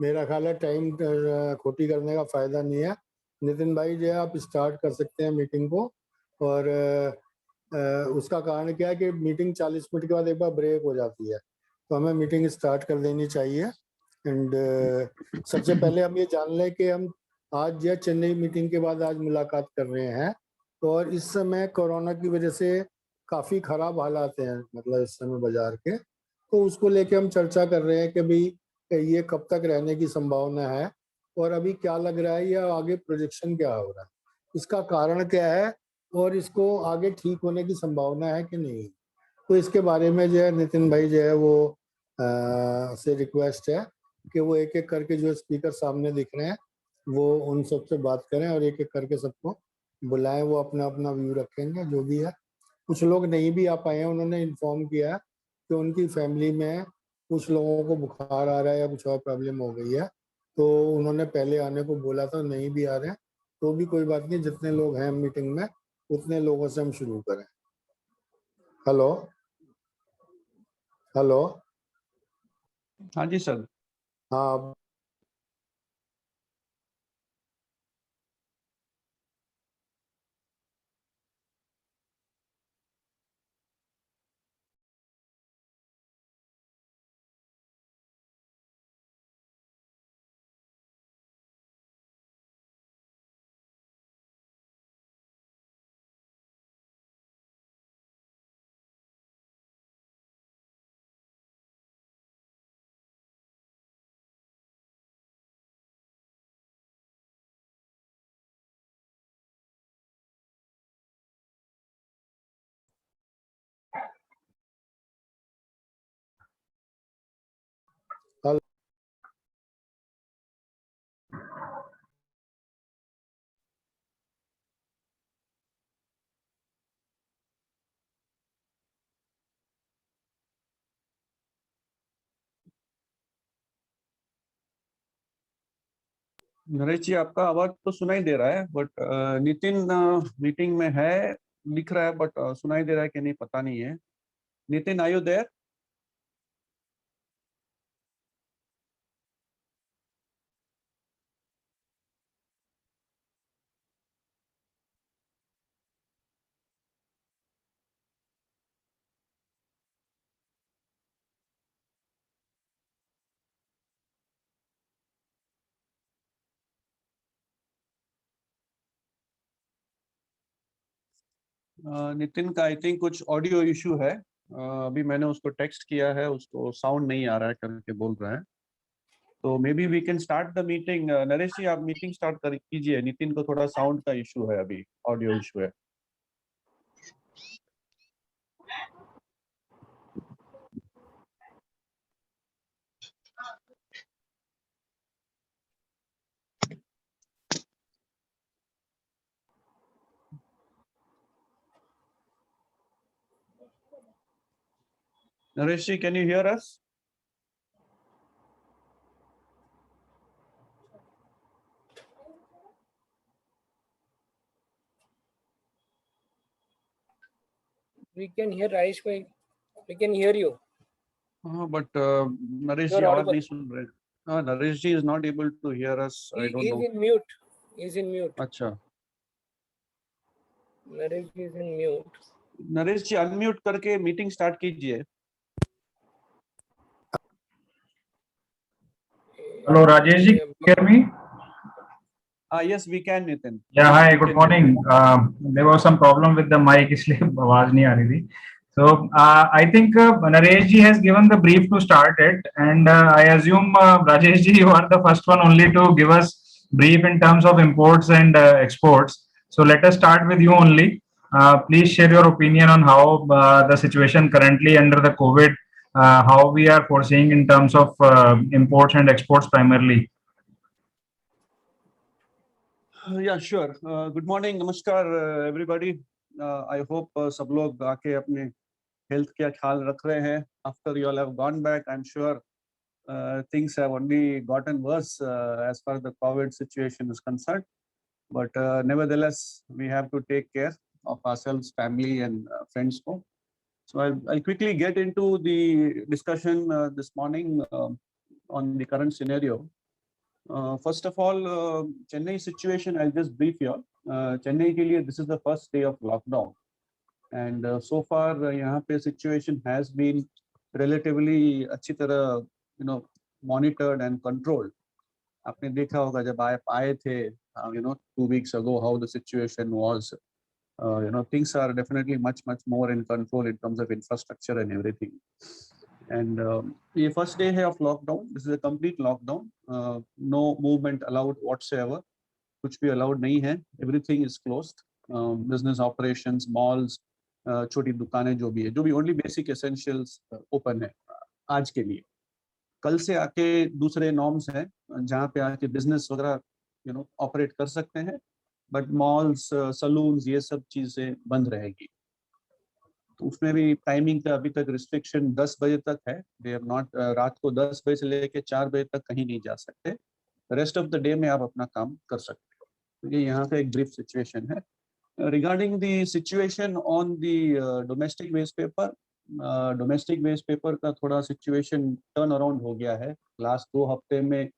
मेरा ख्याल है टाइम खोटी करने का फायदा नहीं है। नितिन भाई जो है आप स्टार्ट कर सकते हैं मीटिंग को। और उसका कारण क्या है कि मीटिंग 40 मिनट के बाद एक बार ब्रेक हो जाती है, तो हमें मीटिंग स्टार्ट कर देनी चाहिए। एंड सबसे पहले हम ये जान लें कि हम आज जो है चेन्नई मीटिंग के बाद आज मुलाकात कर रहे हैं, तो और इस समय कोरोना की वजह से काफ़ी ख़राब हालात हैं, मतलब इस समय बाजार के, तो उसको लेके हम चर्चा कर रहे हैं कि भाई ये कब तक रहने की संभावना है और अभी क्या लग रहा है या आगे प्रोजेक्शन क्या हो रहा है, इसका कारण क्या है और इसको आगे ठीक होने की संभावना है कि नहीं। तो इसके बारे में जो है नितिन भाई जो है वो से रिक्वेस्ट है कि वो एक एक करके जो स्पीकर सामने दिख रहे हैं वो उन सबसे बात करें और एक एक करके सबको बुलाएं, वो अपना अपना व्यू रखेंगे जो भी है। कुछ लोग नहीं भी आ पाए हैं, उन्होंने इन्फॉर्म किया है कि उनकी फैमिली में कुछ लोगों को बुखार आ रहा है या कुछ और प्रॉब्लम हो गई है, तो उन्होंने पहले आने को बोला था, नहीं भी आ रहे हैं तो भी कोई बात नहीं, जितने लोग हैं मीटिंग में उतने लोगों से हम शुरू करें। Hello hello. हाँ जी सर। हाँ हेलो। नरेश जी आपका आवाज तो सुनाई दे रहा है, बट नितिन मीटिंग में है दिख रहा है, बट सुनाई दे रहा है कि नहीं पता नहीं है। Nitin are you there? Nitin का आई थिंक कुछ ऑडियो इशू है। अभी मैंने उसको टेक्स्ट किया है, उसको साउंड नहीं आ रहा है करके बोल रहा है, तो maybe we can start the meeting. Naresh ji आप मीटिंग स्टार्ट कर कीजिए, नितिन को थोड़ा साउंड का इशू है, अभी ऑडियो इशू है। Naresh ji can you hear us? We can hear Rajesh bhai. We can hear you. हाँ बट नरेश जी You're आवाज audible. नहीं सुन रहे। हाँ Naresh ji is not able to hear us, I don't know. He's in mute. He's in mute. अच्छा Naresh is in mute. Naresh ji unmute करके meeting start कीजिए। Hello, Rajesh ji, can you hear me? Yes we can, Nitin. Yeah, hi, We good can hear you. morning. There was some problem with the mic, इसलिए आवाज नहीं आ रही थी. So I think Naresh ji has given the brief to start it, and I assume Rajesh ji, you are the first one only to give us brief in terms of imports and exports. So let us start with you only. Please share your opinion on how the situation currently under the COVID, how we are foreseeing in terms of imports and exports primarily. Yeah, sure. Good morning, namaskar, everybody. I hope सब लोग आके अपने health का ख्याल रख रहे हैं. After you all have gone back, I'm sure things have only gotten worse as far as the COVID situation is concerned. But nevertheless, we have to take care of ourselves, family, and friends. So I'll quickly get into the discussion this morning. on the current scenario. First of all, Chennai situation, I'll just brief you all. Chennai के लिए this is the first day of lockdown, and so far यहाँ पे situation has been relatively अच्छी तरह monitored and controlled. आपने देखा होगा जब आप आए थे 2 weeks ago how the situation was. Things are definitely much more in control in terms of infrastructure and everything. And the first day of lockdown, this is a complete lockdown. No movement allowed whatsoever. कुछ भी allowed नहीं है. Everything is closed. Business operations, malls, छोटी दुकानें जो भी है, only basic essentials open है आज के लिए. कल से आके दूसरे नॉर्म्स हैं जहाँ पे आके बिजनेस वगैरह ऑपरेट कर सकते हैं, बट मॉल्स, सलून्स, ये सब चीजें बंद रहेगी. तो उसमें भी टाइमिंग का अभी तक रिस्ट्रिक्शन 10 बजे तक है. दे हैव नॉट, रात को 10 बजे से लेके 4 बजे तक कहीं नहीं जा सकते. रेस्ट ऑफ द डे में आप अपना काम कर सकते हो. तो ये यहाँ का एक ब्रीफ सिचुएशन है. Regarding the situation on the domestic waste paper का थोड़ा सिचुएशन टर्न अराउंड हो गया है. लास्ट 2 हफ्ते में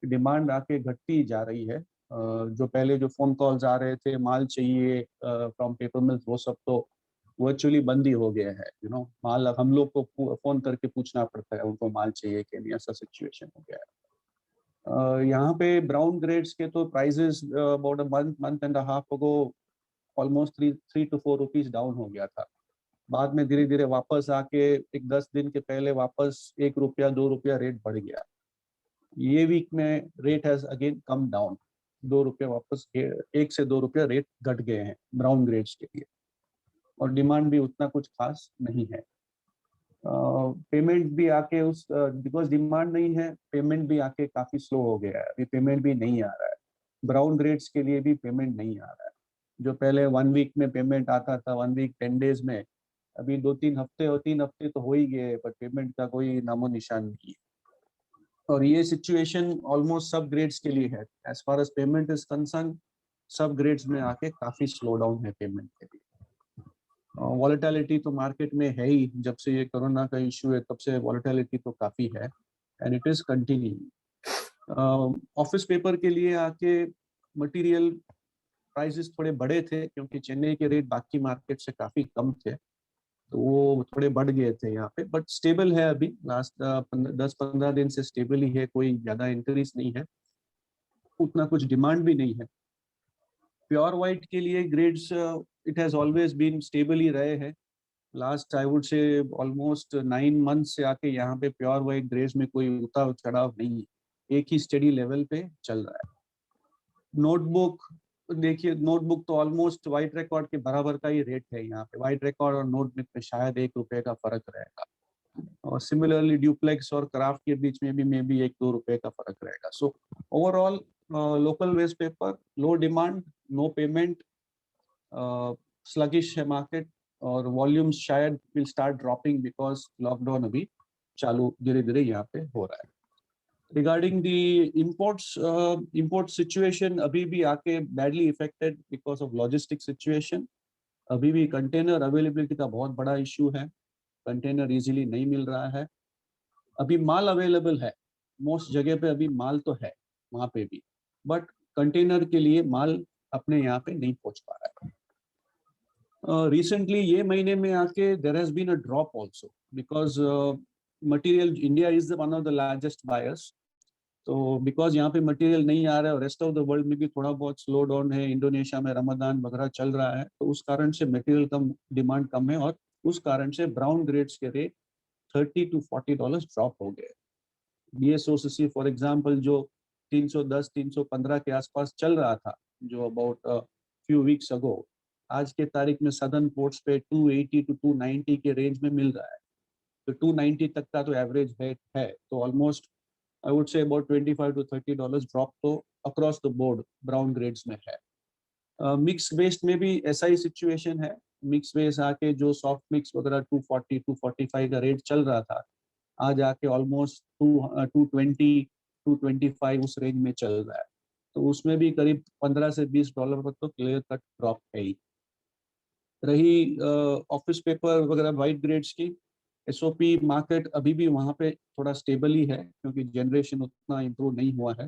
डिमांड आके घटती जा रही है. जो पहले जो फोन कॉल्स आ रहे थे माल चाहिए फ्रॉम पेपर मिल्स, वो सब तो वर्चुअली बंद ही हो गया है. माल हम लोग को फोन करके पूछना पड़ता है उनको माल चाहिए कि नहीं, ऐसा सिचुएशन हो गया है. यहाँ पे ब्राउन ग्रेड्स के तो prices about a month and a half ago almost 3 to 4 rupees down हो गया था. बाद में धीरे धीरे वापस आके एक 10 दिन के पहले वापस 1 रुपया 2 रुपया रेट बढ़ गया. ये वीक में rate has again come down. 2 रुपये वापस 1 से 2 रुपया रेट घट गए हैं ब्राउन ग्रेड्स के लिए, और डिमांड भी उतना कुछ खास नहीं है. पेमेंट भी आके बिकॉज डिमांड नहीं है, पेमेंट भी आके काफी स्लो हो गया है. अभी पेमेंट भी नहीं आ रहा है. ब्राउन ग्रेड्स के लिए भी पेमेंट नहीं आ रहा है. जो पहले 1 वीक में पेमेंट आता था, 1 वीक 10 डेज में, अभी 2-3 हफ्ते और 3 हफ्ते तो हो ही गए, पर पेमेंट का कोई नामो निशान नहीं है. और ये सिचुएशन ऑलमोस्ट सब ग्रेड्स के लिए है. As far as payment is concern, सब ग्रेड्स में आके काफी स्लो डाउन है पेमेंट के लिए. वॉलेटिलिटी तो मार्केट में है ही. जब से ये कोरोना का इशू है तब से वॉलेटिलिटी तो काफी है, and it is continuing. Office paper के लिए आके मटेरियल प्राइसेस थोड़े बड़े थे, क्योंकि चेन्नई के रेट बाकी मार्केट से काफी कम थे, तो वो थोड़े बढ़ गए थे यहाँ पे. बट स्टेबल है अभी. लास्ट 10-15 दिन से स्टेबल ही है. कोई ज्यादा इंक्रीज नहीं है, उतना कुछ डिमांड भी नहीं है. प्योर व्हाइट के लिए grades it has always been stable ही रहे हैं. Last I would say almost 9 month से आके यहाँ पे प्योर व्हाइट ग्रेड्स में कोई उतार चढ़ाव नहीं है. एक ही स्टेडी लेवल पे चल रहा है. नोटबुक देखिए, नोटबुक तो ऑलमोस्ट व्हाइट रिकॉर्ड के बराबर का ही रेट है यहाँ पे. व्हाइट रिकॉर्ड और नोटबुक में शायद 1 रुपये का फर्क रहेगा, और सिमिलरली ड्यूप्लेक्स और क्राफ्ट के बीच में भी मे बी 1-2 रुपये का फर्क रहेगा. So overall local waste paper low demand, no payment, sluggish है मार्केट, और वॉल्यूम्स शायद will start dropping because lockdown अभी चालू धीरे धीरे यहाँ पे हो रहा है. Regarding the import situation, अभी भी आके badly affected because of logistic situation. अभी भी कंटेनर अवेलेबिलिटी का बहुत बड़ा इशू है. कंटेनर इजीली नहीं मिल रहा है. अभी माल अवेलेबल है मोस्ट जगह पे, अभी माल तो है वहाँ पे भी, बट कंटेनर के लिए माल अपने यहाँ पे नहीं पहुँच पा रहा है. Recently ये महीने में आके there has been a drop also because material, India is one of the largest buyers. तो बिकॉज यहाँ पे मटेरियल नहीं आ रहा है और रेस्ट ऑफ द वर्ल्ड में भी थोड़ा बहुत स्लो डाउन है, इंडोनेशिया में रमजान वगैरह चल रहा है, तो उस कारण से मटेरियल कम, डिमांड कम है, और उस कारण से ब्राउन ग्रेड्स के रेट $30 to $40 ड्रॉप हो गए. BSOCC फॉर एग्जांपल जो 310-315 के आसपास चल रहा था, जो अबाउट फ्यू वीक्स अगो, आज के तारीख में सदर्न पोर्ट्स पे 280 to 290 के रेंज में मिल रहा है. तो 290 तक का तो एवरेज रेट है. तो almost I would say about $25 to $30 drop तो across the board brown grades में है. मिक्स वेस्ट में भी ऐसा ही सिचुएशन है. मिक्स वेस्ट आके जो सॉफ्ट मिक्स वगैरह 240-245 का रेट चल रहा था, आज आके ऑलमोस्ट 220-225 उस रेंज में चल रहा है. तो उसमें भी करीब $15 से $20 पर तो क्लियर कट ड्रॉप है ही. रही ऑफिस पेपर वगैरह वाइट ग्रेड्स की, एसओपी मार्केट अभी भी वहाँ पे थोड़ा स्टेबल ही है क्योंकि जनरेशन उतना इम्प्रूव नहीं हुआ है।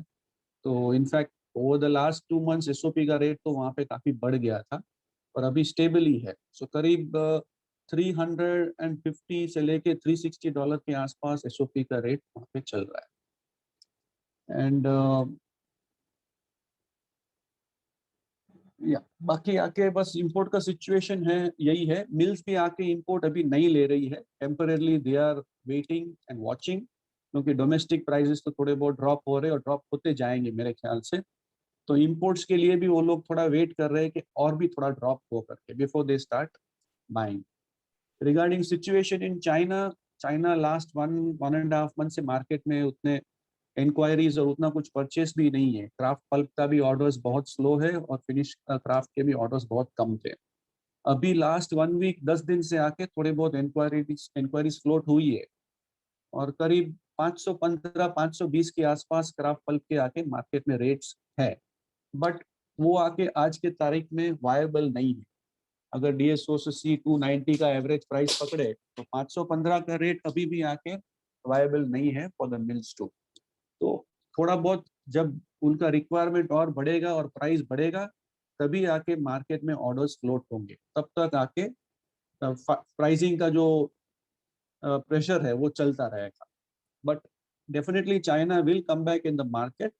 तो in fact over the last 2 months SOP का रेट तो वहाँ पे काफ़ी बढ़ गया था और अभी स्टेबल ही है। सो करीब 350 से लेके $360 के आसपास एसओपी का रेट वहाँ पे चल रहा है। एंड या बाकी आके बस इंपोर्ट का सिचुएशन है यही है। मिल्स भी आके इंपोर्ट अभी नहीं ले रही है, temporarily they are waiting and watching, क्योंकि डोमेस्टिक प्राइसेस तो थोड़े बहुत ड्रॉप हो रहे हैं और ड्रॉप होते जाएंगे मेरे ख्याल से। तो इंपोर्ट्स के लिए भी वो लोग थोड़ा वेट कर रहे हैं कि और भी थोड़ा ड्रॉप हो करके before they start buying. Regarding situation in China, China last 1.5 month से मार्केट में उतने इंक्वायरीज और उतना कुछ परचेस भी नहीं है। क्राफ्ट पल्प का भी ऑर्डर्स बहुत स्लो है और फिनिश क्राफ्ट के भी ऑर्डर्स बहुत कम थे। अभी लास्ट 1 वीक 10 दिन से आके थोड़े बहुत इंक्वायरीज फ्लोट हुई है और करीब 515-520 के आसपास क्राफ्ट पल्प के आके मार्केट में रेट्स है, बट वो आके आज के तारीख में वायबल नहीं है। अगर DSOC 290 का एवरेज प्राइस पकड़े तो 515 का रेट अभी भी आके वायबल नहीं है फॉर द मिल्स टू। तो थोड़ा बहुत जब उनका रिक्वायरमेंट और बढ़ेगा और प्राइस बढ़ेगा तभी आके मार्केट में ऑर्डर्स फ्लोट होंगे, तब तक आके प्राइसिंग का जो प्रेशर है वो चलता रहेगा। But definitely China will come back in the market.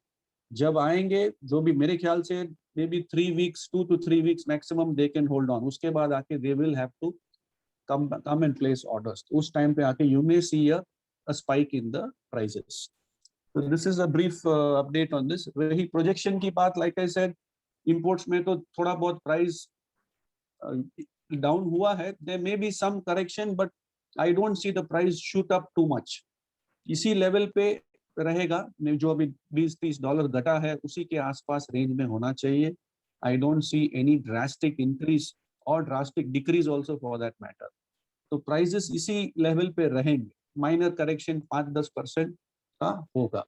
जब आएंगे जो भी मेरे ख्याल से may be 3 weeks 2 to 3 weeks maximum they can hold on, उसके बाद आके they will have to come and place orders. उस टाइम पे आके you may see a spike in the prices. So this is a brief update on this. रही projection की बात, like I said, imports में तो थोड़ा बहुत प्राइस डाउन हुआ है। There may be some correction, but I don't see the price shoot up too much. इसी लेवल पे रहेगा, जो अभी $20-30 घटा है उसी के आसपास रेंज में होना चाहिए। I don't see any drastic increase or drastic decrease also for that matter. तो प्राइसेस इसी लेवल पे रहेंगे, माइनर करेक्शन 5-10% का होगा।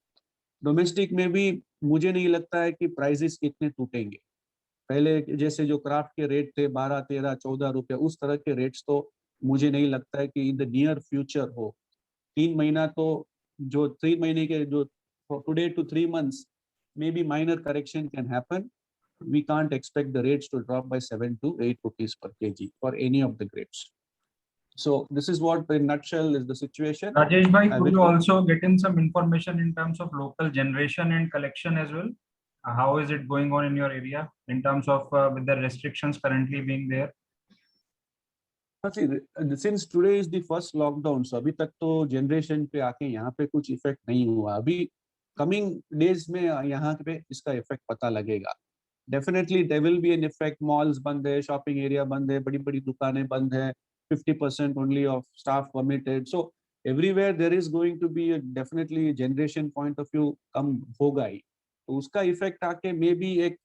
डोमेस्टिक में भी मुझे नहीं लगता है कि प्राइसेस इतने टूटेंगे। पहले जैसे जो क्राफ्ट के रेट थे 12, 13, 14 रुपए, उस तरह के रेट्स तो मुझे नहीं लगता है कि इन द नियर फ्यूचर हो। 3 महीना तो जो 3 महीने के जो today to 3 months may be minor correction can happen. We can't expect the rates to drop by 7 to 8 rupees per kg for any of the grades. So this is what in nutshell is the situation. Rajesh bhai, could you also get in some information in terms of local generation and collection as well? How is it going on in your area in terms of with the restrictions currently being there? Since today is the first lockdown, so अभी तक तो generation पे आके यहाँ पे कुछ effect नहीं हुआ। अभी कमिंग डेज में यहाँ पे इसका इफेक्ट पता लगेगा। Definitely there will be an effect. Malls बंद है, शॉपिंग एरिया बंद है, बड़ी बड़ी दुकानें बंद है, 50% only of staff permitted. So everywhere there is going to be definitely generation point of view कम होगा ही। तो उसका इफेक्ट आके मे बी एक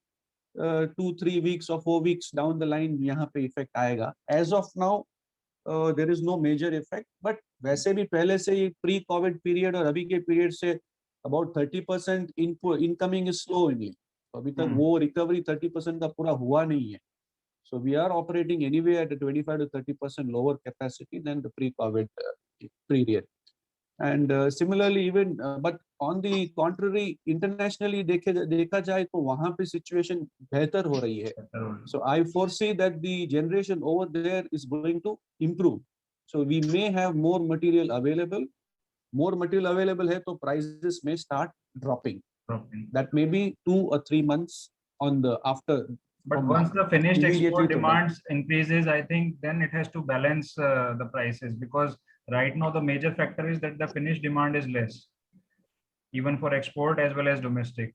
2-3 weeks or 4 weeks down the line यहाँ पे इफेक्ट आएगा। As of now there is no major effect, but वैसे भी पहले से ही प्री कोविड पीरियड और अभी के पीरियड से about 30% incoming is slow only। अभी तक वो रिकवरी 30% का पूरा हुआ नहीं है। So we are operating anyway at a 25 to 30% lower capacity than the pre-COVID period. And similarly even but on the contrary internationally देखा जाए तो वहाँ पे situation बेहतर हो रही है। So I foresee that the generation over there is going to improve. So we may have more material available. More material available है तो prices may start dropping. That may be 2 or 3 months on the after. But once the finished export to demands increases, I think then it has to balance the prices, because right now the major factor is that the finished demand is less, even for export as well as domestic.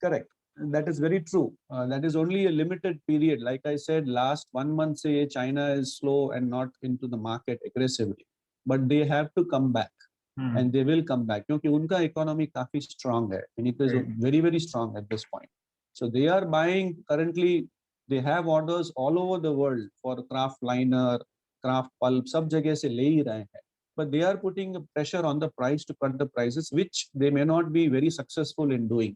Correct. That is very true. That is only a limited period. Like I said, last 1 month say China is slow and not into the market aggressively, but they have to come back. And they will come back क्योंकि उनका economy काफी strong है and it is very very strong at this point. So they are buying currently. They have orders all over the world for craft liner, craft pulp, सब जगह से ले ही रहे हैं. But they are putting pressure on the price to cut the prices, which they may not be very successful in doing.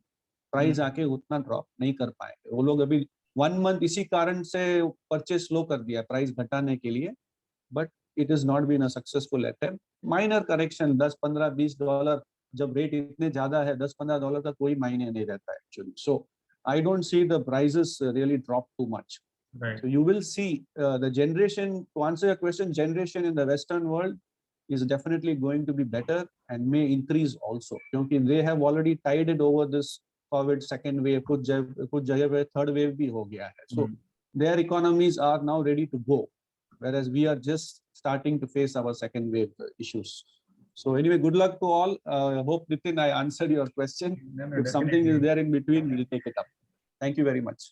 Price आके उतना drop नहीं कर पाएंगे वो लोग। अभी 1 month इसी कारण से परचेस स्लो कर दिया प्राइस घटाने के लिए, but it has not been a successful attempt. Minor correction, 10, 15, $20 जब रेट इतने ज्यादा है, $10-15 का कोई मायने नहीं रहता है actually. So I don't see the prices really drop too much. Right. So you will see the generation, to answer your question, generation in the Western world is definitely going to be better and may increase also. क्योंकि they have already tided over this COVID second wave, कुछ जगह पे third wave भी हो गया है. So their economies are now ready to go, whereas we are just starting to face our second wave issues. So anyway, good luck to all. I hope Nitin, I answered your question. No, If something is there in between, we'll take it up. Thank you very much.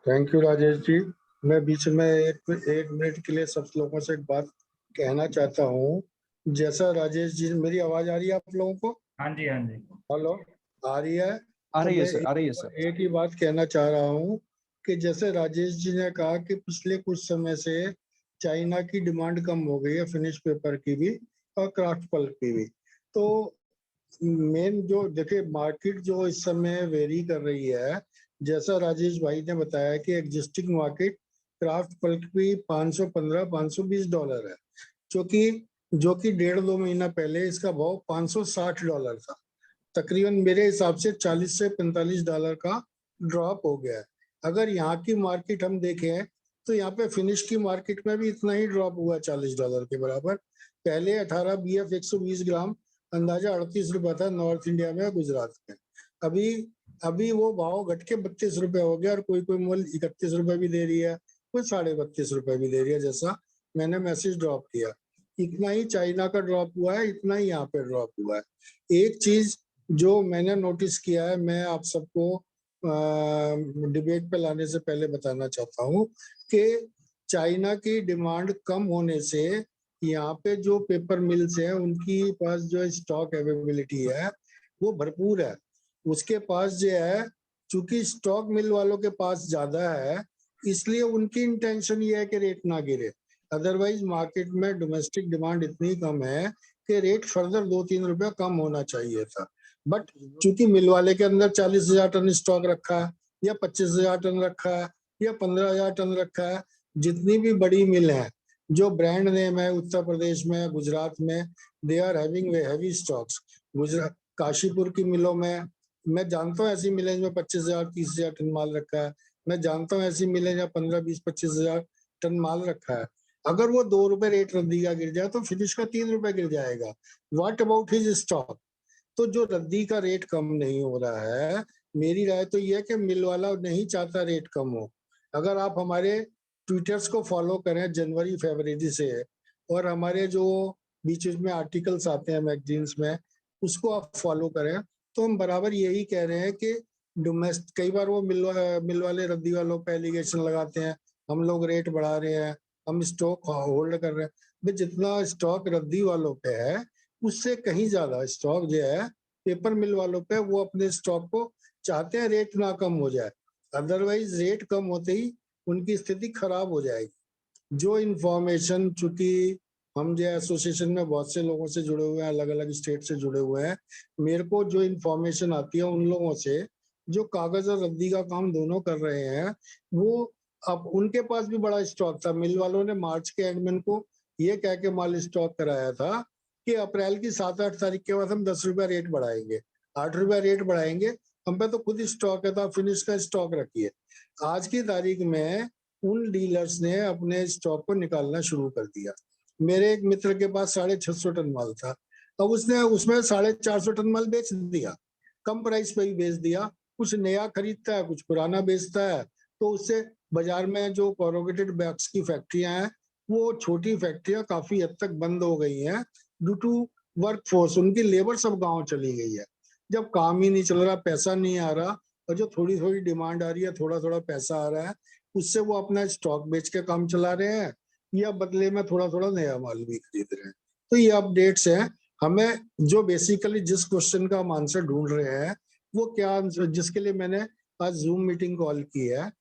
Thank you Rajesh ji. मैं बीच में एक minute के लिए सब लोगों से एक बात कहना चाहता हूँ। जैसा राजेश जी, मेरी आवाज आ रही है आप लोगों को? हाँ जी, हाँ जी। हेलो, आ रही है? आ रही है तो सर, आ रही है सर। एक ही बात कहना चाह रहा हूँ कि जैसे राजेश जी ने कहा कि पिछले कुछ समय से चाइना की डिमांड कम हो गई है, फिनिश पेपर की भी और क्राफ्ट पल्प की भी। तो मेन जो देखिए मार्केट जो इस समय वेरी कर रही है, जैसा राजेश भाई ने बताया कि एग्जिस्टिंग मार्केट क्राफ्ट पल्प की $515-520 है, जो कि 1.5-2 महीना पहले इसका भाव $560 था। तकरीबन मेरे हिसाब से $40 से $45 का ड्रॉप हो गया है। अगर यहाँ की मार्केट हम देखें तो यहाँ पे फिनिश की मार्केट में भी इतना ही ड्रॉप हुआ, $40 के बराबर। पहले 18 BF 120 ग्राम अंदाजा 38 रुपए था नॉर्थ इंडिया में, गुजरात में। अभी वो भाव घट के 32 रुपए हो गया और कोई मोल 31 रुपए भी दे रही है, कोई 32.5 रुपए भी दे रही है, जैसा मैंने मैसेज ड्रॉप किया। इतना ही चाइना का ड्रॉप हुआ है, इतना ही यहाँ पे ड्रॉप हुआ है। एक चीज जो मैंने नोटिस किया है, मैं आप सबको डिबेट पे लाने से पहले बताना चाहता हूँ कि चाइना की डिमांड कम होने से यहाँ पे जो पेपर मिल्स हैं उनकी पास जो स्टॉक अवेलेबिलिटी है वो भरपूर है। उसके पास जो है, चूंकि स्टॉक मिल वालों के पास ज्यादा है, इसलिए उनकी इंटेंशन ये है कि रेट ना गिरे। अदरवाइज मार्केट में डोमेस्टिक डिमांड इतनी कम है कि रेट फर्दर 2-3 रुपया कम होना चाहिए था। बट चूंकि मिल वाले के अंदर 40,000 टन स्टॉक रखा है या 25,000 टन रखा है या 15,000 टन रखा है, जितनी भी बड़ी मिल है जो ब्रांड नेम है उत्तर प्रदेश में, गुजरात में, they are having heavy stocks. Gujarat Kashipur की मिलों में मैं जानता हूँ ऐसी मिलें में 25,000-30,000 टन माल रखा है। मैं जानता हूँ ऐसी मिलें जहाँ 15-20-25,000 टन माल रखा है। अगर वो 2 रुपए रेट रद्दी का गिर जाए तो फिनिश का 3 रुपए गिर जाएगा। What about his stock? तो जो रद्दी का रेट कम नहीं हो रहा है, मेरी राय तो यह है कि मिल वाला नहीं चाहता रेट कम हो। अगर आप हमारे ट्विटर्स को फॉलो करें जनवरी फरवरी से, और हमारे जो बीच में आर्टिकल्स आते हैं मैगजीन्स में, उसको आप फॉलो करें, तो हम बराबर यही कह रहे हैं कि कई बार वो मिल वाले रद्दी वालों पे एलिगेशन लगाते हैं हम लोग रेट बढ़ा रहे हैं, हम स्टॉक होल्ड कर रहे हैं। भाई जितना स्टॉक रद्दी वालों पे है उससे कहीं ज्यादा स्टॉक जो है पेपर मिल वालों पे, वो अपने स्टॉक को चाहते हैं रेट ना कम हो जाए। अदरवाइज रेट कम होते ही उनकी स्थिति खराब हो जाएगी। जो इन्फॉर्मेशन, चूंकि हम जो एसोसिएशन में बहुत से लोगों से जुड़े हुए हैं, अलग अलग स्टेट से जुड़े हुए हैं, मेरे को जो इन्फॉर्मेशन आती है उन लोगों से जो कागज और रद्दी का काम दोनों कर रहे हैं, वो अब उनके पास भी बड़ा स्टॉक था। मिल वालों ने मार्च के एंड में को ये कह के माल स्टॉक कराया था कि अप्रैल की 7-8 तारीख के बाद हम 10 रुपया रेट बढ़ाएंगे, 8 रुपया रेट बढ़ाएंगे, हम पे तो खुद स्टॉक है, तो फिनिश का स्टॉक रखिए। आज की तारीख में उन डीलर्स ने अपने स्टॉक को निकालना शुरू कर दिया। मेरे एक मित्र के पास 650 टन माल था, अब उसने उसमें 450 टन माल बेच दिया, कम प्राइस पे ही बेच दिया। कुछ नया खरीदता है, कुछ पुराना बेचता है, तो उससे बाजार में जो कोरोगेटेड बैग्स की फैक्ट्रियां हैं, वो छोटी फैक्ट्रियां काफी हद तक बंद हो गई हैं ड्यू टू वर्कफोर्स। उनकी लेबर सब गांव चली गई है। जब काम ही नहीं चल रहा, पैसा नहीं आ रहा, और जो थोड़ी थोड़ी डिमांड आ रही है, थोड़ा थोड़ा पैसा आ रहा है, उससे वो अपना स्टॉक बेच के काम चला रहे हैं या बदले में थोड़ा थोड़ा नया माल भी खरीद रहे हैं। तो ये अपडेट्स हैं। हमें जो बेसिकली जिस क्वेश्चन का हम आंसर ढूंढ रहे हैं, वो क्या, जिसके लिए मैंने आज जूम मीटिंग कॉल की है,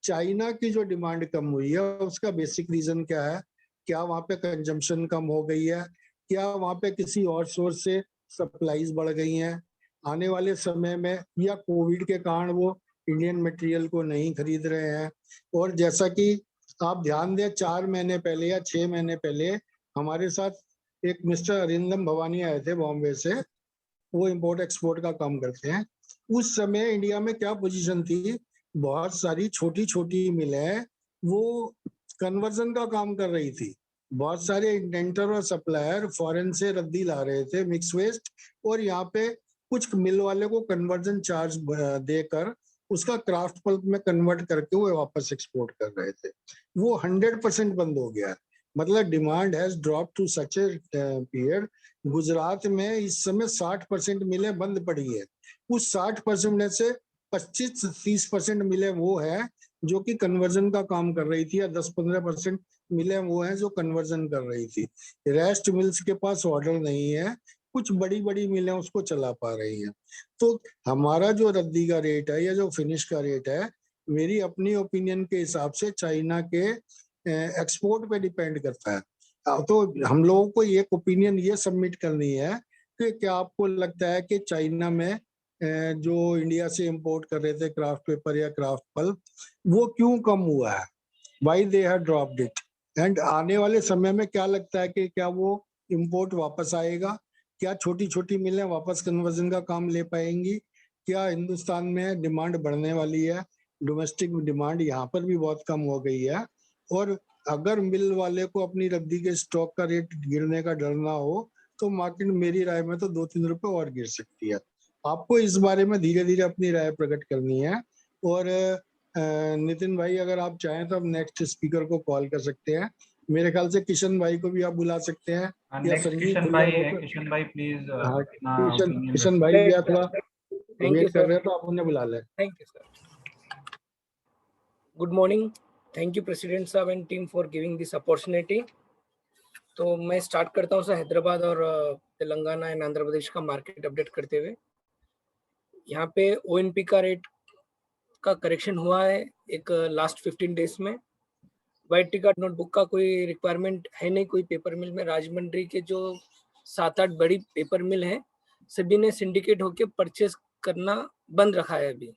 चाइना की जो डिमांड कम हुई है उसका बेसिक रीजन क्या है? क्या वहां पे कंजम्पशन कम हो गई है? क्या वहां पे किसी और सोर्स से सप्लाईज बढ़ गई हैं आने वाले समय में, या कोविड के कारण वो इंडियन मटेरियल को नहीं खरीद रहे हैं? और जैसा कि आप ध्यान दें, 4 महीने पहले या 6 महीने पहले हमारे साथ एक मिस्टर अरिंदम भवानी आए थे बॉम्बे से, वो इंपोर्ट एक्सपोर्ट का काम करते हैं। उस समय इंडिया में क्या पोजीशन थी, बहुत सारी छोटी छोटी मिलें वो कन्वर्जन का काम कर रही थी। बहुत सारे इंडेंटर और सप्लायर फॉरेन से रद्दी ला रहे थे मिक्स वेस्ट, और यहाँ पे कुछ मिल वाले को कन्वर्जन चार्ज देकर उसका क्राफ्ट पल्प में कन्वर्ट करके वो वापस एक्सपोर्ट कर रहे थे। वो 100% बंद हो गया। मतलब demand has drop to such a period. Gujarat में इस समय 60% मिलें बंद पड़ी है। उस 60% में से 25-30% मिलें वो है जो कि कन्वर्जन का काम कर रही थी, या 10-15% मिलें वो हैं जो कन्वर्जन कर रही थी। रेस्ट मिल्स के पास ऑर्डर नहीं है, कुछ बड़ी बड़ी मिलें उसको चला पा रही हैं। तो हमारा जो रद्दी का रेट है या जो फिनिश का रेट है, मेरी अपनी ओपिनियन के हिसाब से चाइना के एक्सपोर्ट पे डिपेंड करता है। तो हम लोगों को एक ओपिनियन ये सबमिट करनी है कि क्या आपको लगता है कि चाइना में जो इंडिया से इंपोर्ट कर रहे थे क्राफ्ट पेपर या क्राफ्ट पल्प, वो क्यों कम हुआ है, why they have dropped it, and आने वाले समय में क्या लगता है कि क्या वो इंपोर्ट वापस आएगा, क्या छोटी छोटी मिलें वापस कन्वर्जन का काम ले पाएंगी, क्या हिंदुस्तान में डिमांड बढ़ने वाली है, डोमेस्टिक डिमांड यहाँ पर भी बहुत कम हो गई है, और अगर मिल वाले को अपनी रद्दी के स्टॉक का रेट गिरने का डर ना हो तो मार्केट मेरी राय में तो 2-3 रुपए और गिर सकती है। आपको इस बारे में धीरे धीरे अपनी राय प्रकट करनी है। और नितिन भाई अगर आप चाहें तो आप नेक्स्ट स्पीकर को कॉल कर सकते हैं। मेरे ख्याल से किशन भाई को भी आप बुला सकते हैं, या नेक्स्ट संजीव किशन खुल्लर भाई हो है, तो। किशन भाई प्लीज हाँ, अपना किशन ओपिनियन किशन भाई भी Right, थोड़ा thank you, वेट कर sir. रहे हैं तो आप उन्हें बुला लें। Thank you, sir. Good morning. Thank you, President साहब and team for giving this opportunity. तो मैं स्टार्ट करता हूँ सर हैदराबाद और तेलंगाना एंड आंध्र प्रदेश का मार्केट अपडेट करते हुए। यहाँ पे ओएनपी का रेट का करेक्शन हुआ है एक लास्ट 15 डेज में। वाइट टिकट नोटबुक का कोई रिक्वायरमेंट है नहीं कोई पेपर मिल में। राजमंड्री के जो 7-8 बड़ी पेपर मिल हैं सभी ने सिंडिकेट होकर परचेस करना बंद रखा है। अभी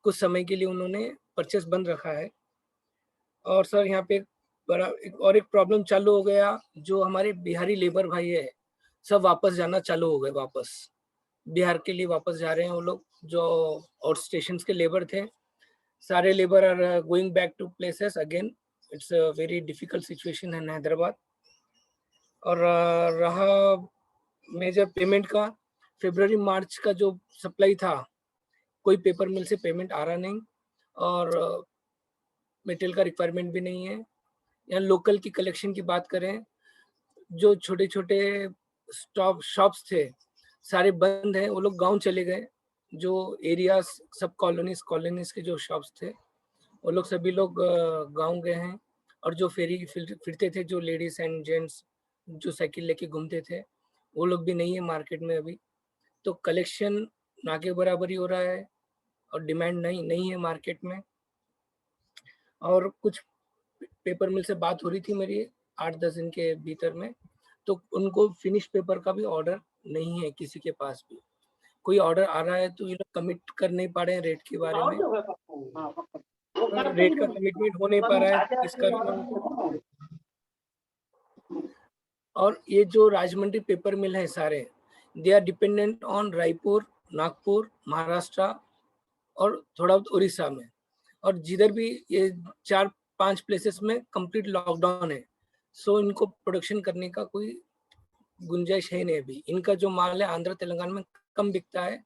कुछ समय के लिए उन्होंने परचेस बंद रखा है। और सर यहाँ पे एक प्रॉब्लम चालू हो गया, जो हमारे बिहारी लेबर भाई है सब वापस जाना चालू हो गए। वापस बिहार के लिए वापस जा रहे हैं वो लोग जो आउट स्टेशन के लेबर थे। सारे labour are going back to places again. It's a very difficult situation in Hyderabad. और रहा मेजर पेमेंट का, फरवरी मार्च का जो सप्लाई था कोई पेपर मिल से पेमेंट आ रहा नहीं, और मटेरियल का रिक्वायरमेंट भी नहीं है। यहाँ लोकल की कलेक्शन की बात करें, जो छोटे छोटे शॉप्स थे सारे बंद हैं, वो लोग गांव चले गए। जो एरियाज सब कॉलोनीज के जो शॉप्स थे वो लोग सभी लोग गांव गए हैं। और जो फेरी फिरते थे, जो लेडीज एंड जेंट्स जो साइकिल लेके घूमते थे, वो लोग भी नहीं है मार्केट में अभी। तो कलेक्शन ना के बराबर ही हो रहा है और डिमांड नहीं है मार्केट में। और कुछ पेपर मिल से बात हो रही थी मेरी 8-10 दिन के भीतर में, तो उनको फिनिश पेपर का भी ऑर्डर नहीं है किसी के पास भी। कोई ऑर्डर आ रहा है तो ये लोग कमिट कर नहीं पा रहे हैं रेट के बारे में। रेट का कमिटमेंट हो नहीं पा रहा है इस कारण उनको। और ये जो राजमंड्री पेपर मिल है सारे, they are dependent on Raipur, Nagpur, Maharashtra और थोड़ा उड़ीसा में। और जिधर भी ये 4-5 प्लेसेस में कंप्लीट लॉकडाउन है, सो इनको प्रोडक्शन करने का कोई गुंजाइश है नहीं अभी। इनका जो माल है आंध्र तेलंगाना में कम बिकता है,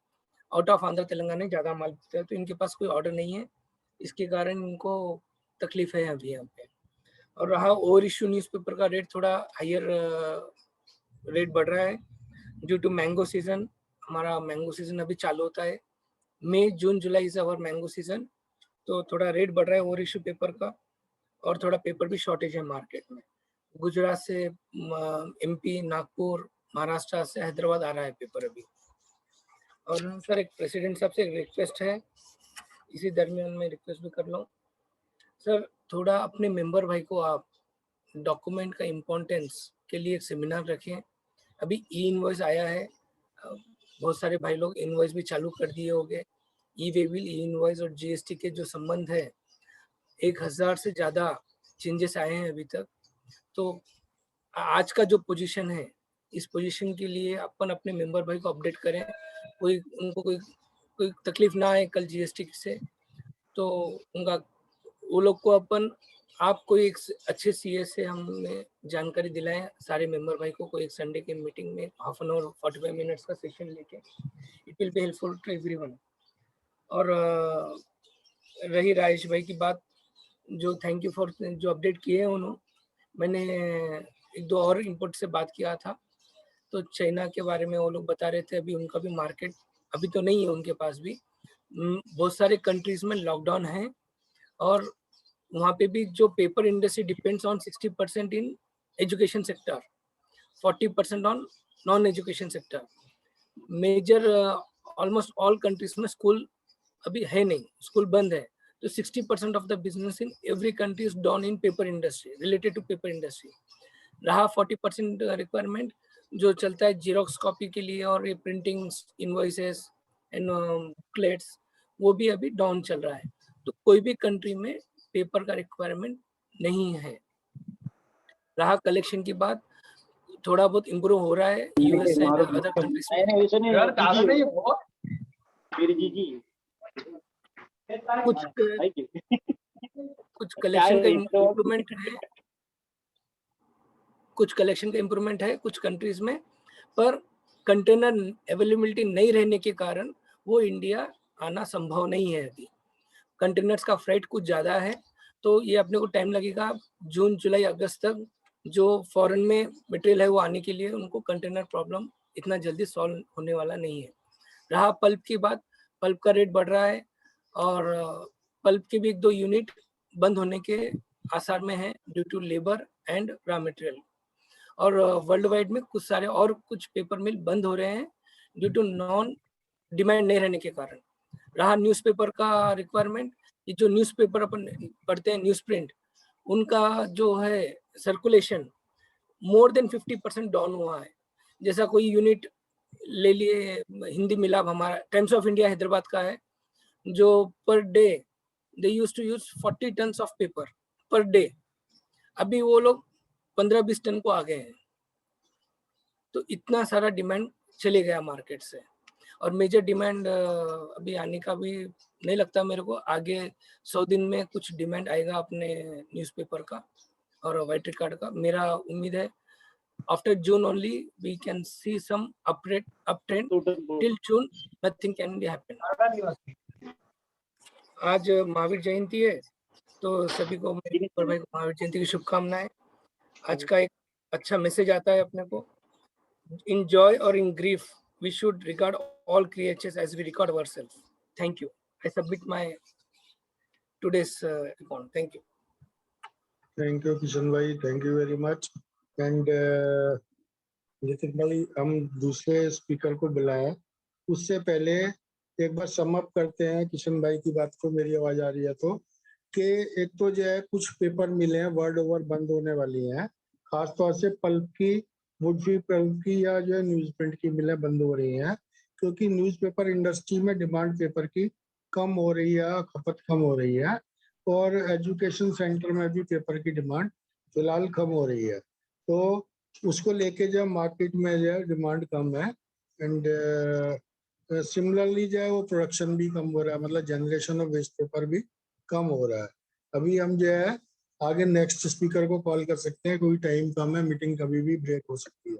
आउट ऑफ आंध्र तेलंगाना ज़्यादा माल बिकता है, तो इनके पास कोई ऑर्डर नहीं है। इसके कारण इनको तकलीफ है अभी यहाँ पे। और रहा ओवर इश्यू न्यूज़पेपर का रेट, थोड़ा हायर रेट बढ़ रहा है ड्यू टू मैंगो सीजन। हमारा मैंगो सीजन अभी चालू होता है, May June July is our mango season. तो थोड़ा रेट बढ़ रहा है ओवर इश्यू पेपर का, और थोड़ा पेपर भी शॉर्टेज है मार्केट में। गुजरात से एमपी, नागपुर, महाराष्ट्र से हैदराबाद आ रहा है पेपर अभी। और सर एक प्रेसिडेंट साहब से एक रिक्वेस्ट है, इसी दरमियान में रिक्वेस्ट भी कर लूँ सर, थोड़ा अपने मेंबर भाई को आप डॉक्यूमेंट का इम्पोर्टेंस के लिए एक सेमिनार रखें। अभी ई इनवॉइस आया है, बहुत सारे भाई लोग इनवॉइस भी चालू कर दिए होंगे। ई वे बिल, ई इनवॉइस और जीएसटी के जो संबंध है 1000 से ज़्यादा चेंजेस आए हैं अभी तक। तो आज का जो पोजीशन है, इस पोजीशन के लिए अपन अपने मेंबर भाई को अपडेट करें, कोई उनको कोई तकलीफ ना आए कल जीएसटी से, तो उनका वो लोग को अपन आप कोई एक अच्छे सीए से हमने जानकारी दिलाएं सारे मेंबर भाई को, कोई एक संडे के मीटिंग में हाफ एन आवर 45 मिनट्स का सेशन लेके, it will be helpful to everyone. और रही राजेश भाई की बात, जो थैंक यू फॉर जो अपडेट किए हैं उन्होंने, मैंने एक दो और इनपुट से बात किया था, तो चाइना के बारे में वो लोग बता रहे थे, अभी उनका भी मार्केट अभी तो नहीं है उनके पास भी, बहुत सारे कंट्रीज में लॉकडाउन है, और वहाँ पे भी जो paper industry depends on 60% in education sector, 40% on non education sector. Major almost all countries में स्कूल अभी है नहीं, स्कूल बंद है, तो 60% of the business in every country is down in paper industry, related to paper industry. रहा 40% requirement जो चलता है जीरोक्स कॉपी के लिए और ये प्रिंटिंग इनवॉइसेस एंड बुकलेट्स, वो भी अभी डाउन चल रहा है। तो कोई भी कंट्री में पेपर का रिक्वायरमेंट नहीं है। रहा कलेक्शन की बात, थोड़ा बहुत इम्प्रूव हो रहा है यूएस एंड अदर कंट्रीज में। कुछ कलेक्शन का इम्प्रूवमेंट है, कुछ कलेक्शन का इम्प्रूवमेंट है कुछ कंट्रीज में, पर कंटेनर अवेलेबिलिटी नहीं रहने के कारण वो इंडिया आना संभव नहीं है। अभी कंटेनर्स का फ्रेट कुछ ज़्यादा है, तो ये अपने को टाइम लगेगा, जून जुलाई अगस्त तक जो फॉरेन में मटेरियल है वो आने के लिए उनको कंटेनर प्रॉब्लम इतना जल्दी सॉल्व होने वाला नहीं है। रहा पल्प की बात, पल्प का रेट बढ़ रहा है, और पल्प के भी एक दो यूनिट बंद होने के आसार में है due to labour and raw material. और वर्ल्ड वाइड में कुछ सारे और कुछ पेपर मिल बंद हो रहे हैं ड्यू टू नॉन डिमांड नहीं रहने के कारण। रहा न्यूज़पेपर का रिक्वायरमेंट, ये जो न्यूज़पेपर अपन पढ़ते हैं न्यूज़ प्रिंट, उनका जो है सर्कुलेशन मोर देन 50% डाउन हुआ है। जैसा कोई यूनिट ले लिए हिंदी मिलाप हमारा टाइम्स ऑफ इंडिया हैदराबाद का है, जो per day they use to use 40 ton of paper per day, अभी वो लोग 15-20 टन को आ गए हैं। तो इतना सारा डिमांड चले गया मार्केट से, और मेजर डिमांड अभी आने का भी नहीं लगता मेरे को। आगे 100 दिन में कुछ डिमांड आएगा अपने न्यूज़पेपर का और व्हाइट रिकॉर्ड का। मेरा उम्मीद है after June only we can see some uptrend, till June nothing can be happen. आज महावीर जयंती है, तो सभी को महावीर जयंती की शुभकामनाएं। आज का एक अच्छा मैसेज आता है अपने को, in joy or in grief we should regard all creatures as we regard ourselves. Thank you. I submit my today's account. Thank you. Thank you Kishan भाई, thank you very much. And Nitin भाई, हम दूसरे speaker को बुलाएं, उससे पहले एक बार sum up करते हैं किशन भाई की बात को। मेरी आवाज आ रही है तो, कि एक तो जो है कुछ पेपर मिले हैं वर्ल्ड ओवर बंद होने वाली हैं, खासतौर से पल्प की, वुडफी पल्प की या जो है न्यूज प्रिंट की मिलें बंद हो रही हैं, क्योंकि न्यूज़पेपर इंडस्ट्री में डिमांड पेपर की कम हो रही है, खपत कम हो रही है, और एजुकेशन सेंटर में भी पेपर की डिमांड फिलहाल कम हो रही है। तो उसको लेके जो मार्केट में जो है डिमांड कम है, एंड सिमिलरली जो है वो प्रोडक्शन भी कम हो रहा है, मतलब जनरेशन ऑफ वेस्ट पेपर भी कम हो रहा है। अभी हम जो है आगे नेक्स्ट स्पीकर को कॉल कर सकते हैं, कोई टाइम कम है, मीटिंग कभी भी ब्रेक हो सकती है।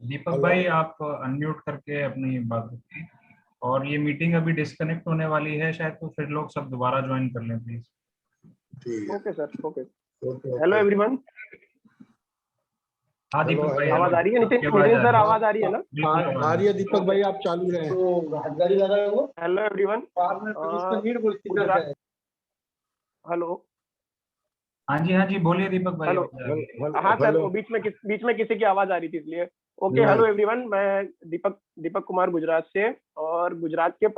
दीपक भाई आप अनम्यूट करके अपनी बात रखिए, और ये मीटिंग अभी डिस्कनेक्ट होने वाली है शायद, तो फिर लोग सब दोबारा ज्वाइन कर लें प्लीज। ठीक है, okay sir, okay. Okay. Hello everyone. हाँ दीपक भाई, आवाज आ रही है? नितिन सर आवाज आ रही है ना? आ रही है दीपक भाई, आप चालू रहें। Hello everyone. हेलो, हाँ जी बोलिए दीपक भाई। हेलो। हाँ सर, वो बीच में किसी की आवाज आ रही थी इसलिए। Okay, hello everyone. मैं दीपक कुमार गुजरात से, और गुजरात के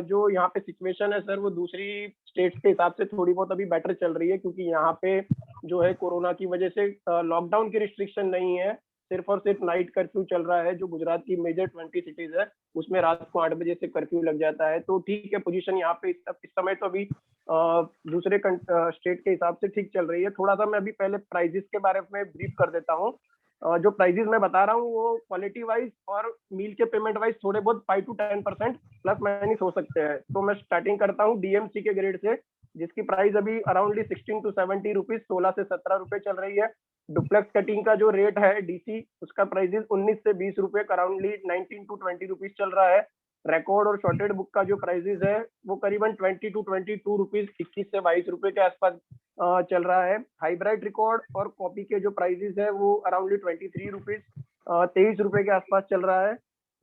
जो यहाँ पे सिचुएशन है सर, वो दूसरी स्टेट्स के हिसाब से थोड़ी बहुत अभी बेटर चल रही है, क्योंकि यहाँ पे जो है कोरोना की वजह से लॉकडाउन की रिस्ट्रिक्शन नहीं है, सिर्फ और सिर्फ नाइट कर्फ्यू चल रहा है। जो गुजरात की मेजर 20 सिटीज है उसमें रात को 8 बजे से कर्फ्यू लग जाता है। तो ठीक है, पोजीशन यहाँ पे इस समय तो अभी दूसरे स्टेट के हिसाब से ठीक चल रही है। थोड़ा सा मैं अभी पहले प्राइजेस के बारे में ब्रीफ कर देता हूँ। जो प्राइजेस मैं बता रहा हूँ वो क्वालिटी वाइज और मील के पेमेंट वाइज थोड़े बहुत 5 to 10% प्लस माइनस हो सकते हैं। तो मैं स्टार्टिंग करता हूँ डीएमसी के ग्रेड से, जिसकी प्राइस अभी अराउंडली 16 to 17 रुपीज, 16 से 17 रुपए चल रही है। डुप्लेक्स कटिंग का जो रेट है डीसी, उसका प्राइजेस 19 से 20 रुपए, अराउंडली 19 to 20 रुपीज चल रहा है। रिकॉर्ड और शॉर्टेड बुक का जो प्राइजेस है वो करीबन 20 to 22 रुपीज, 21 से 22 रुपए के आसपास चल रहा है। हाइब्रिड रिकॉर्ड और कॉपी के जो प्राइजेस है वो अराउंडली 23 रुपीज, 23 रुपए के आसपास चल रहा है।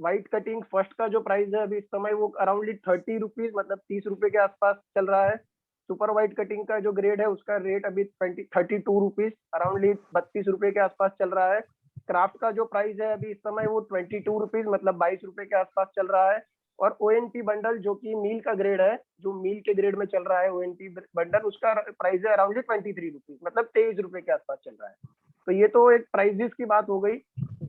व्हाइट कटिंग फर्स्ट का जो प्राइस है अभी इस समय वो अराउंडली 30 रुपीज, मतलब 30 रुपए के आसपास चल रहा है। सुपर व्हाइट कटिंग का जो ग्रेड है उसका रेट अभी 32 रुपीज, अराउंडली 32 रुपए के आसपास चल रहा है। क्राफ्ट का जो प्राइस है अभी इस समय वो 22 रुपीज, मतलब 22 रुपए के आसपास चल रहा है। और ओएनपी बंडल जो कि मील का ग्रेड है, जो मील के ग्रेड में चल रहा है ओएनपी बंडल, उसका प्राइस है अराउंडली 23 रुपीज, मतलब 23 रुपए के आसपास चल रहा है। तो ये तो एक प्राइजेस की बात हो गई।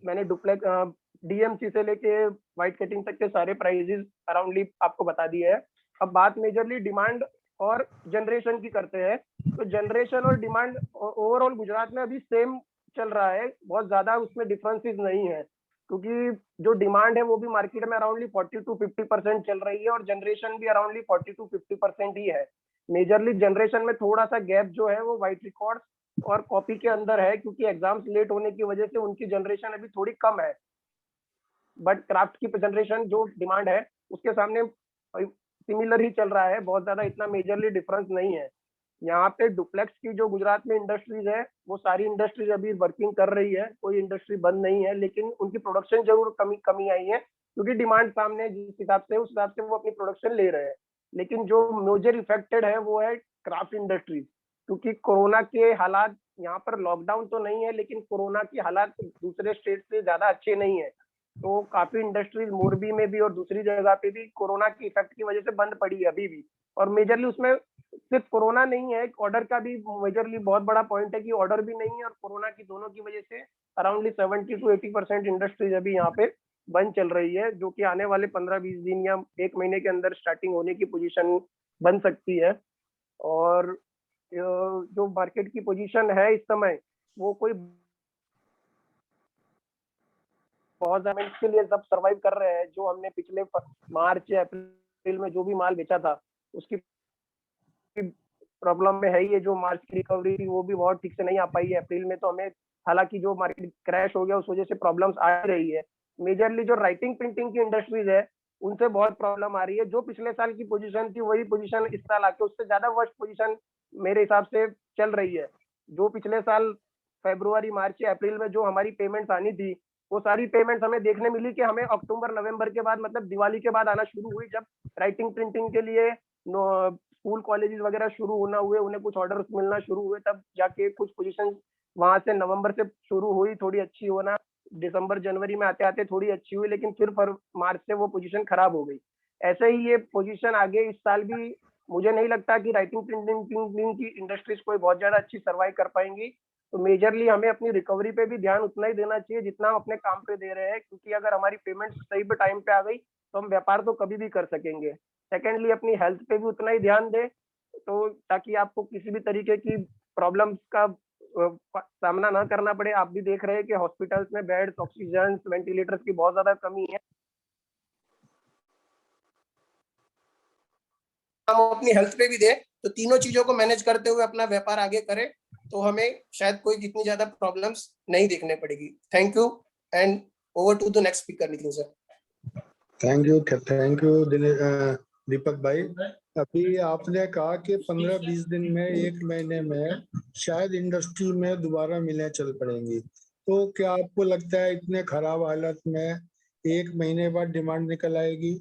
मैंने डुप्लेक्स डीएमसी से लेके व्हाइट कटिंग तक के सारे प्राइजेस अराउंडली आपको बता दिए है। अब बात मेजरली डिमांड और जनरेशन की करते हैं। तो जनरेशन और डिमांड ओवरऑल गुजरात में अभी सेम चल रहा है, बहुत ज्यादा उसमें डिफरेंसेस नहीं है, क्योंकि जो डिमांड है वो भी मार्केट में अराउंडली 40 to 50% चल रही है और जनरेशन भी अराउंडली 40 to 50% ही है। मेजरली जनरेशन में थोड़ा सा गैप जो है वो व्हाइट रिकॉर्ड और कॉपी के अंदर है, क्योंकि एग्जाम्स लेट होने की वजह से उनकी जनरेशन अभी थोड़ी कम है। बट क्राफ्ट की जनरेशन जो डिमांड है उसके सामने सिमिलर ही चल रहा है, बहुत ज्यादा इतना मेजरली डिफरेंस नहीं है। यहाँ पे डुप्लेक्स की जो गुजरात में इंडस्ट्रीज है वो सारी इंडस्ट्रीज अभी वर्किंग कर रही है, कोई इंडस्ट्री बंद नहीं है, लेकिन उनकी प्रोडक्शन जरूर कमी आई है, क्योंकि डिमांड सामने जिस हिसाब से उस हिसाब से वो अपनी प्रोडक्शन ले रहे हैं। लेकिन जो मेजर इफेक्टेड है वो है क्राफ्ट इंडस्ट्रीज, क्योंकि कोरोना के हालात यहाँ पर, लॉकडाउन तो नहीं है लेकिन कोरोना के हालात दूसरे स्टेट से ज्यादा अच्छे नहीं है। तो काफी इंडस्ट्रीज मोरबी में भी और दूसरी जगह पे भी कोरोना की इफेक्ट की वजह से बंद पड़ी है अभी भी। और मेजरली उसमें सिर्फ कोरोना नहीं है, ऑर्डर का भी मेजरली बहुत बड़ा पॉइंट है कि ऑर्डर भी नहीं है, और कोरोना की दोनों की वजह से अराउंडली 70 to 80% इंडस्ट्रीज अभी यहाँ पे बंद चल रही है, जो कि आने वाले 15-20 दिन या एक महीने के अंदर स्टार्टिंग होने की पोजीशन बन सकती है। और जो मार्केट की पोजीशन है इस समय वो कोई बहुत ज्यादा के लिए सब सर्वाइव कर रहे हैं। जो हमने पिछले मार्च या अप्रैल में जो भी माल बेचा था उसकी प्रॉब्लम में है ही है। जो मार्च की रिकवरी थी वो भी बहुत ठीक से नहीं आ पाई है अप्रैल में, तो हमें हालांकि जो मार्केट क्रैश हो गया उस वजह से प्रॉब्लम्स आ रही है। मेजरली जो राइटिंग प्रिंटिंग की इंडस्ट्रीज है उनसे बहुत प्रॉब्लम आ रही है। जो पिछले साल की पोजीशन थी वही पोजीशन इस साल आके उससे ज्यादा वर्स्ट पोजीशन मेरे हिसाब से चल रही है। जो पिछले साल फरवरी, मार्च या अप्रैल में जो हमारी पेमेंट्स आनी थी वो सारी पेमेंट्स हमें देखने मिली कि हमें अक्टूबर नवंबर के बाद, मतलब दिवाली के बाद आना शुरू हुई, जब राइटिंग प्रिंटिंग के लिए स्कूल कॉलेजेस वगैरह शुरू होना हुए, उन्हें कुछ ऑर्डर्स मिलना शुरू हुए, तब जाके कुछ पोजीशन वहां से नवंबर से शुरू हुई थोड़ी अच्छी होना, दिसंबर जनवरी में आते आते थोड़ी अच्छी हुई, लेकिन फिर मार्च से वो पोजीशन खराब हो गई। ऐसे ही ये पोजीशन आगे इस साल भी मुझे नहीं लगता कि राइटिंग प्रिंटिंग की इंडस्ट्रीज कोई बहुत ज्यादा अच्छी सर्वाइव कर पाएंगी। तो मेजरली हमें अपनी रिकवरी पे भी ध्यान उतना ही देना चाहिए जितना हम अपने काम पे दे रहे हैं, क्योंकि अगर हमारी पेमेंट सही पे टाइम पे आ गई तो हम व्यापार तो कभी भी कर सकेंगे। सेकेंडली अपनी हेल्थ पे भी उतना ही ध्यान दें, तो ताकि आपको किसी भी तरीके की प्रॉब्लम्स का सामना ना करना पड़े। आप भी देख रहे हैं कि हॉस्पिटल्स में बेड्स, ऑक्सीजन, वेंटिलेटर्स की बहुत ज्यादा कमी है। हम अपनी हेल्थ पे भी दें, तो तीनों चीजों को मैनेज करते हुए अपना व्यापार आगे करें तो हमें शायद कोई इतनी ज्यादा प्रॉब्लम्स नहीं देखने पड़ेगी। Thank you and over to the next speaker Nitin sir. Thank you Deepak भाई। अभी आपने कहा कि 15-20 दिन में, एक महीने में शायद इंडस्ट्री में दोबारा मिलें चल पड़ेंगी। तो क्या आपको लगता है इतने खराब हालत में एक महीने बाद डिमांड निकल आएगी,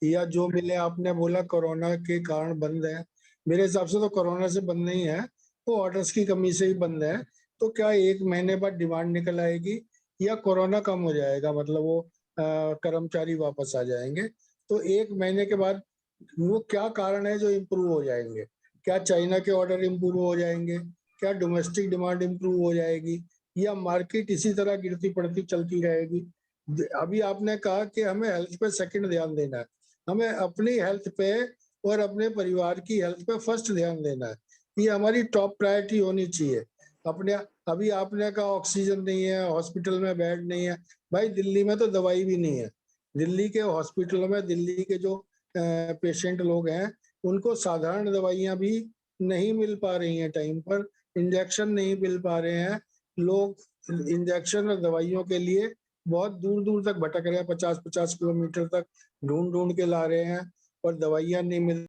या जो मिले आपने बोला कोरोना के कारण बंद है, मेरे हिसाब से तो कोरोना से बंद नहीं है, तो ऑर्डर्स की कमी से ही बंद है, तो क्या एक महीने बाद डिमांड निकल आएगी या कोरोना कम हो जाएगा, मतलब वो कर्मचारी वापस आ जाएंगे? तो एक महीने के बाद वो क्या कारण है जो इम्प्रूव हो जाएंगे? क्या चाइना के ऑर्डर इम्प्रूव हो जाएंगे, क्या डोमेस्टिक डिमांड इम्प्रूव हो जाएगी, या मार्केट इसी तरह गिरती पड़ती चलती रहेगी? अभी आपने कहा कि हमें हेल्थ पे सेकंड ध्यान देना है, हमें अपनी हेल्थ पे और अपने परिवार की हेल्थ पे फर्स्ट ध्यान देना है, ये हमारी टॉप प्रायोरिटी होनी चाहिए। अपने अभी आपने कहा ऑक्सीजन नहीं है, हॉस्पिटल में बेड नहीं है। भाई दिल्ली में तो दवाई भी नहीं है। दिल्ली के हॉस्पिटलों में दिल्ली के जो पेशेंट लोग हैं उनको साधारण दवाइयां भी नहीं मिल पा रही हैं टाइम पर, इंजेक्शन नहीं मिल पा रहे हैं। लोग इंजेक्शन और दवाइयों के लिए बहुत दूर दूर तक भटक रहे हैं, 50-50 किलोमीटर तक ढूंढ ढूंढ के ला रहे हैं और दवाइयां नहीं मिल